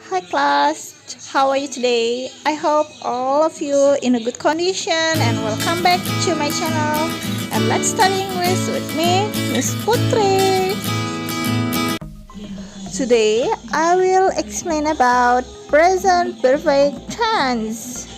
Hi class, how are you today? I hope all of you in a good condition and welcome back to my channel. And let's study English with me, Miss Putri. Today I will explain about present perfect tense.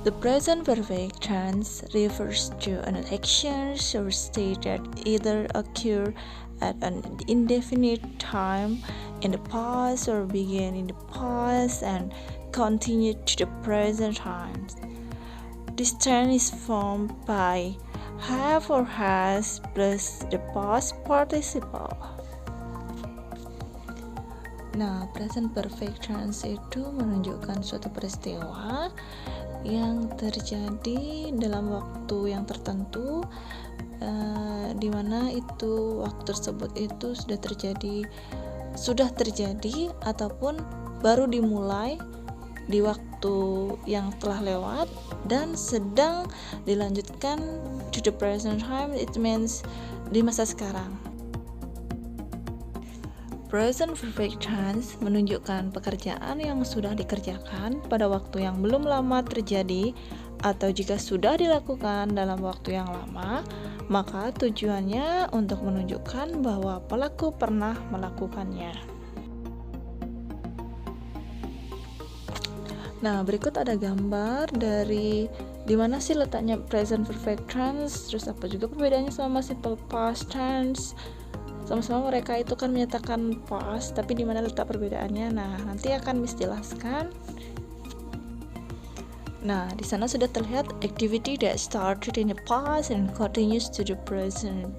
The present perfect tense refers to an action or state that either occur at an indefinite time in the past or began in the past and continue to the present time. This tense is formed by have or has plus the past participle. Nah, present perfect tense itu menunjukkan suatu peristiwa yang terjadi dalam waktu yang tertentu, di mana itu waktu tersebut itu sudah terjadi ataupun baru dimulai di waktu yang telah lewat dan sedang dilanjutkan to the present time. It means di masa sekarang. Present perfect tense menunjukkan pekerjaan yang sudah dikerjakan pada waktu yang belum lama terjadi atau jika sudah dilakukan dalam waktu yang lama, maka tujuannya untuk menunjukkan bahwa pelaku pernah melakukannya. Nah, berikut ada gambar dari di mana sih letaknya present perfect tense, terus apa juga perbedaannya sama simple past tense. Sama-sama mereka itu kan menyatakan past, tapi di mana letak perbedaannya? Nah, nanti akan Miss jelaskan. Nah, di sana sudah terlihat activity that started in the past and continues to the present.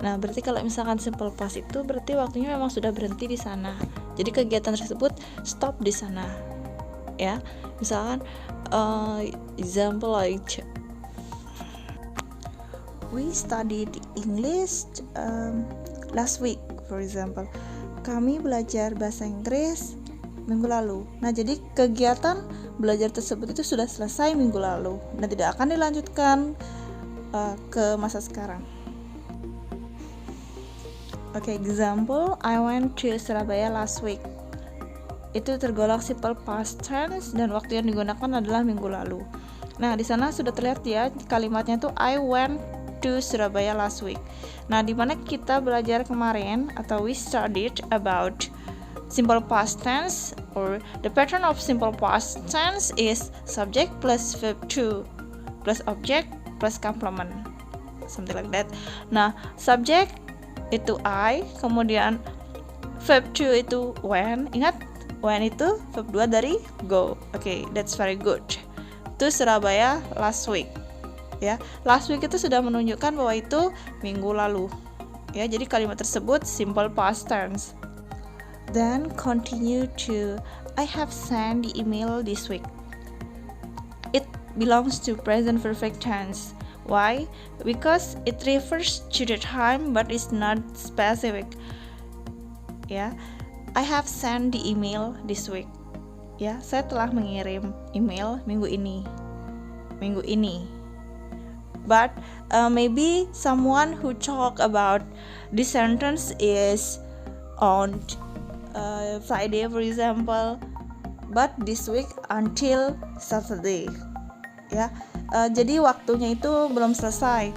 Nah, berarti kalau misalkan simple past itu berarti waktunya memang sudah berhenti di sana. Jadi kegiatan tersebut stop di sana. Ya, misalkan example like we studied English last week, for example. Kami belajar bahasa Inggris minggu lalu. Nah, jadi kegiatan belajar tersebut itu sudah selesai minggu lalu dan tidak akan dilanjutkan ke masa sekarang. Oke, example, I went to Surabaya last week. Itu tergolong simple past tense dan waktu yang digunakan adalah minggu lalu. Nah, di sana sudah terlihat ya kalimatnya tuh I went to Surabaya last week. Nah, di mana kita belajar kemarin atau we studied about simple past tense, or the pattern of simple past tense is subject plus verb to plus object plus complement, something like that. Nah, subject itu I, kemudian verb to itu when. Ingat, when itu verb 2 dari go. Okay, that's very good. To Surabaya last week. Ya, last week itu sudah menunjukkan bahwa itu minggu lalu. Ya, jadi kalimat tersebut simple past tense. Then continue to I have sent the email this week. It belongs to present perfect tense. Why? Because it refers to the time but is not specific. Ya, I have sent the email this week. Ya, saya telah mengirim email minggu ini. But maybe someone who talk about this sentence is on Friday, for example, but this week until Saturday. Ya, jadi waktunya itu belum selesai.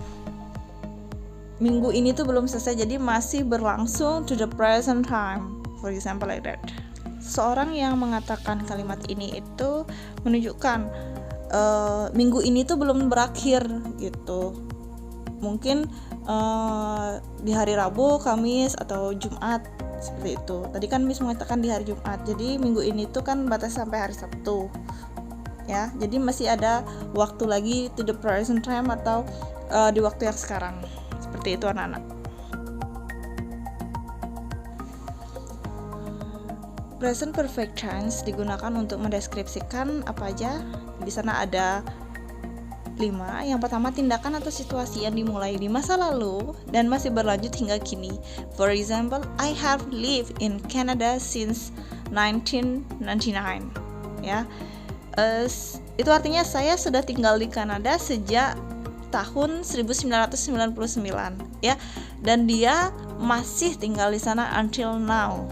Minggu ini tuh belum selesai, jadi masih berlangsung to the present time, for example like that. Seorang yang mengatakan kalimat ini itu menunjukkan minggu ini tuh belum berakhir gitu. Mungkin di hari Rabu, Kamis atau Jumat seperti itu. Tadi kan Miss mengatakan di hari Jumat. Jadi minggu ini tuh kan batas sampai hari Sabtu. Ya, jadi masih ada waktu lagi to the present time atau di waktu yang sekarang. Seperti itu anak-anak. Present perfect tense digunakan untuk mendeskripsikan apa aja. Di sana ada 5. Yang pertama, tindakan atau situasi yang dimulai di masa lalu dan masih berlanjut hingga kini. For example, I have lived in Canada since 1999. Ya, itu artinya saya sudah tinggal di Kanada sejak tahun 1999. Ya, dan dia masih tinggal di sana until now.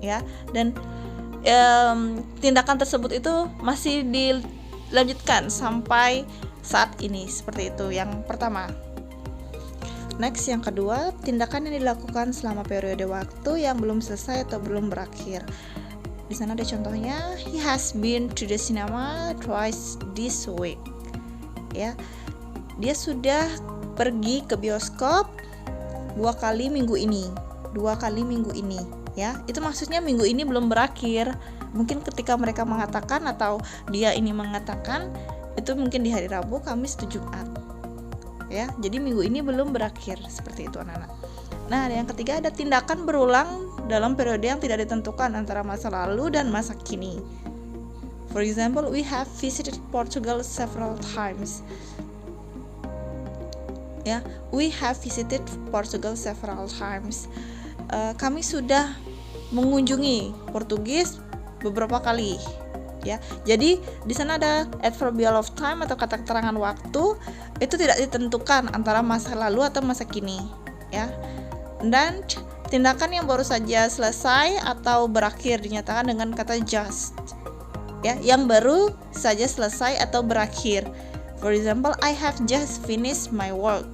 ya. Dan tindakan tersebut itu masih dilanjutkan sampai saat ini, seperti itu yang pertama. Next, yang kedua, tindakan yang dilakukan selama periode waktu yang belum selesai atau belum berakhir. Di sana ada contohnya, he has been to the cinema twice this week. Ya, dia sudah pergi ke bioskop 2 kali minggu ini. Ya, itu maksudnya minggu ini belum berakhir. Mungkin ketika mereka mengatakan atau dia ini mengatakan itu mungkin di hari Rabu, Kamis, atau Jumat. Ya, jadi minggu ini belum berakhir, seperti itu anak-anak. Nah, yang ketiga ada tindakan berulang dalam periode yang tidak ditentukan antara masa lalu dan masa kini. For example, we have visited Portugal several times. Ya, we have visited Portugal several times. Kami sudah mengunjungi Portugis beberapa kali, ya. Jadi di sana ada adverbial of time atau kata keterangan waktu, itu tidak ditentukan antara masa lalu atau masa kini, ya. Dan tindakan yang baru saja selesai atau berakhir dinyatakan dengan kata just, ya, yang baru saja selesai atau berakhir. For example, I have just finished my work.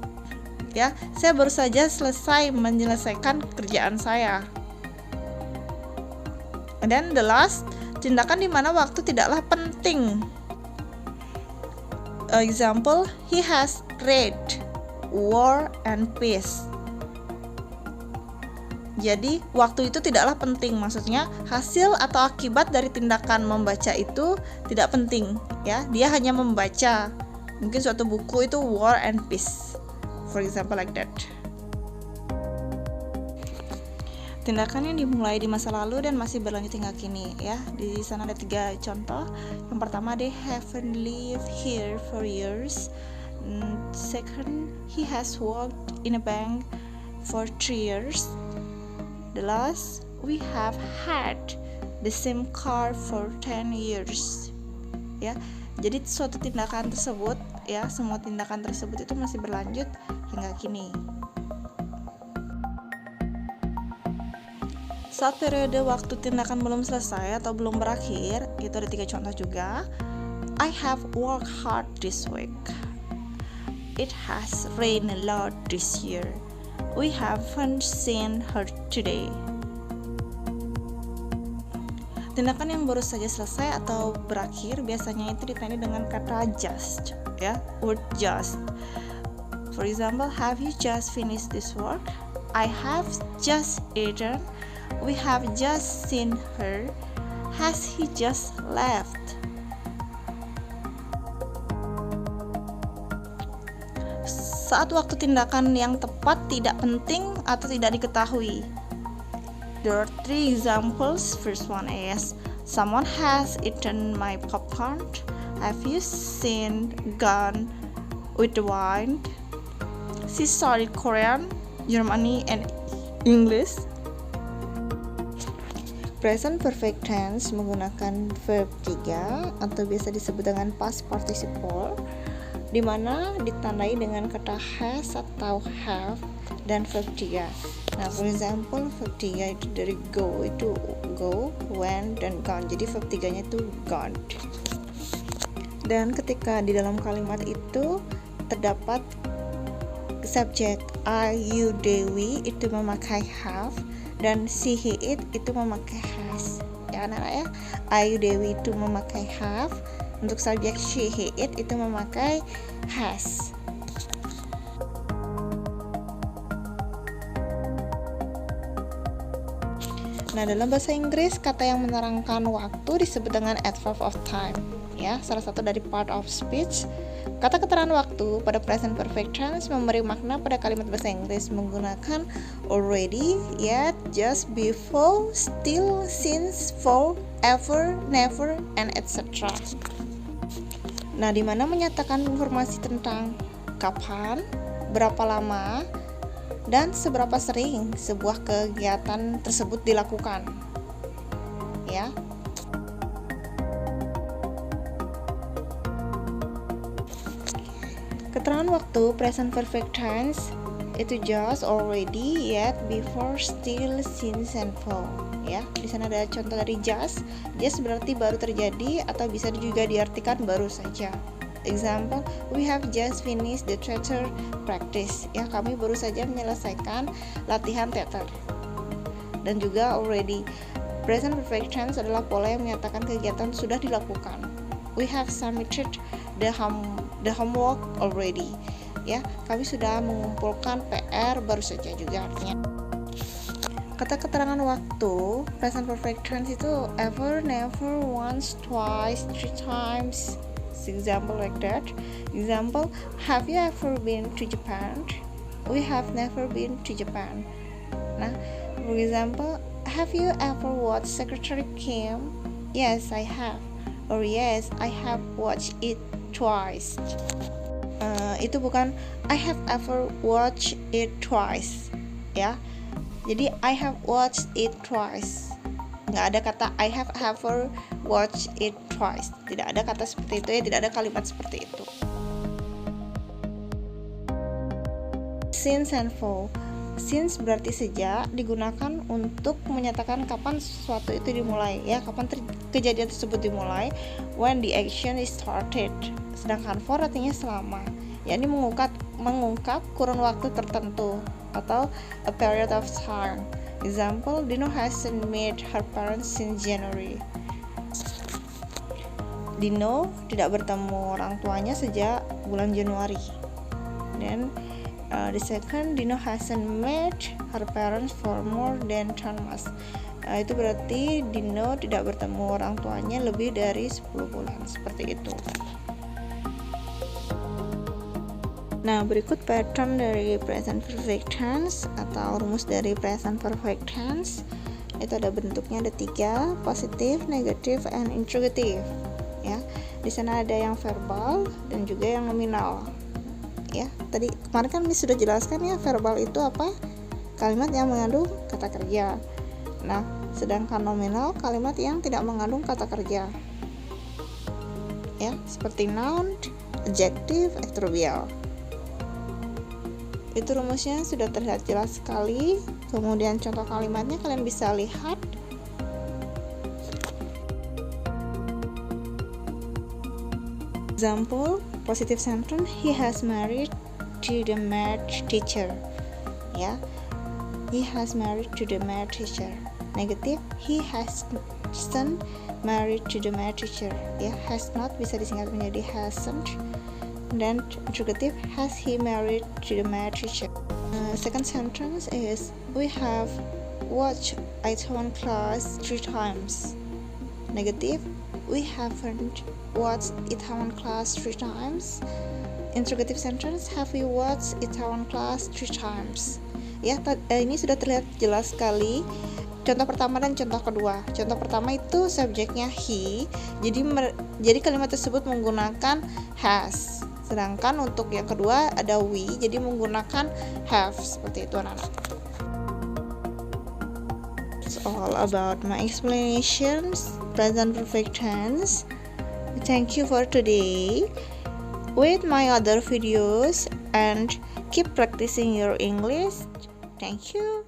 Ya, saya baru saja selesai menyelesaikan kerjaan saya. And then the last, tindakan di mana waktu tidaklah penting. Example, he has read War and Peace. Jadi, waktu itu tidaklah penting, maksudnya hasil atau akibat dari tindakan membaca itu tidak penting, ya. Dia hanya membaca. Mungkin suatu buku itu War and Peace. For example like that. Tindakan yang dimulai di masa lalu dan masih berlanjut hingga kini, ya. Di sana ada 3 contoh. Yang pertama, they haven't lived here for years. Second, he has worked in a bank for 3 years. The last, we have had the same car for 10 years. Ya. Jadi suatu tindakan tersebut, ya, semua tindakan tersebut itu masih berlanjut hingga kini. Saat periode waktu tindakan belum selesai atau belum berakhir, itu ada 3 contoh juga. I have worked hard this week. It has rained a lot this year. We haven't seen her today. Tindakan yang baru saja selesai atau berakhir biasanya itu ditandai dengan kata just, ya, word just. For example, have you just finished this work? I have just eaten. We have just seen her. Has he just left? Saat waktu tindakan yang tepat tidak penting atau tidak diketahui. There are 3 examples. First one is, someone has eaten my popcorn. Have you seen gone with the wine? She studied Korean, Germany, and English. Present perfect tense menggunakan verb 3 atau biasa disebut dengan past participle, di mana ditandai dengan kata has atau have dan verb 3. Nah, for example, verb 3 itu dari go, itu go, went, dan gone. Jadi verb 3-nya itu gone. Dan ketika di dalam kalimat itu terdapat subjek I, you, they, we itu memakai have, dan she, he, it itu memakai has. Ya anak-anak ya, I, you, they, we itu memakai have. Untuk subjek she, he, it itu memakai has. Nah, dalam bahasa Inggris, kata yang menerangkan waktu disebut dengan adverb of time, ya, salah satu dari part of speech. Kata keterangan waktu pada present perfect tense memberi makna pada kalimat bahasa Inggris menggunakan already, yet, just, before, still, since, for, ever, never, and etc. Nah, di mana menyatakan informasi tentang kapan, berapa lama, dan seberapa sering sebuah kegiatan tersebut dilakukan, ya. Keterangan waktu present perfect tense itu just, already, yet, before, still, since, and for. Ya, di sana ada contoh dari just. Just berarti baru terjadi atau bisa juga diartikan baru saja. Example, we have just finished the theater practice. Ya, kami baru saja menyelesaikan latihan teater. Dan juga already. Present perfect tense adalah pola yang menyatakan kegiatan sudah dilakukan. We have submitted the homework already. Ya, kami sudah mengumpulkan PR baru saja juga artinya. Kata keterangan waktu, present perfect tense itu ever, never, once, twice, 3 times. Example like that. Example, have you ever been to Japan? We have never been to Japan. Nah, for example, have you ever watched Secretary Kim? Yes, I have. Or yes, I have watched it twice. Itu bukan I have ever watched it twice, ya. Jadi I have watched it twice. Nggak ada kata I have ever watched it twice. Tidak ada kata seperti itu ya, tidak ada kalimat seperti itu. Since and for. Since berarti sejak, digunakan untuk menyatakan kapan sesuatu itu dimulai, ya, kapan kejadian tersebut dimulai, when the action is started. Sedangkan for artinya selama, yakni mengungkap kurun waktu tertentu atau a period of time. Example, Dino hasn't met her parents since January. Dino tidak bertemu orang tuanya sejak bulan Januari. Dan the second, Dino hasn't met her parents for more than 10 months. Itu berarti Dino tidak bertemu orang tuanya lebih dari 10 bulan. Seperti itu. Nah, berikut pattern dari present perfect tense atau rumus dari present perfect tense. Itu ada bentuknya, ada 3, positif, negatif, and interrogative. Ya, di sana ada yang verbal dan juga yang nominal. Ya, tadi kemarin kan Miss sudah jelaskan ya, verbal itu apa? Kalimat yang mengandung kata kerja. Nah, sedangkan nominal kalimat yang tidak mengandung kata kerja. Ya, seperti noun, adjective, adverbial. Itu rumusnya sudah terlihat jelas sekali. Kemudian contoh kalimatnya kalian bisa lihat. Example, positive sentence, he has married to the math teacher. Ya, he has married to the math teacher. Negative, he hasn't married to the math teacher. Ya, has not bisa disingkat menjadi hasn't. Dan interrogative, has he married to the math teacher? Second sentence is, we have watched Itaewon Class 3 times. Negative, we haven't watched Itaewon Class 3 times. Interrogative sentence, have we watched Itaewon Class 3 times? Ya, ini sudah terlihat jelas sekali. Contoh pertama dan contoh kedua. Contoh pertama itu subjeknya he, jadi kalimat tersebut menggunakan has. Sedangkan untuk yang kedua ada we, jadi menggunakan have. Seperti itu anak-anak. It's all about my explanations present perfect tense. Thank you for today. Wait my other videos and keep practicing your English. Thank you.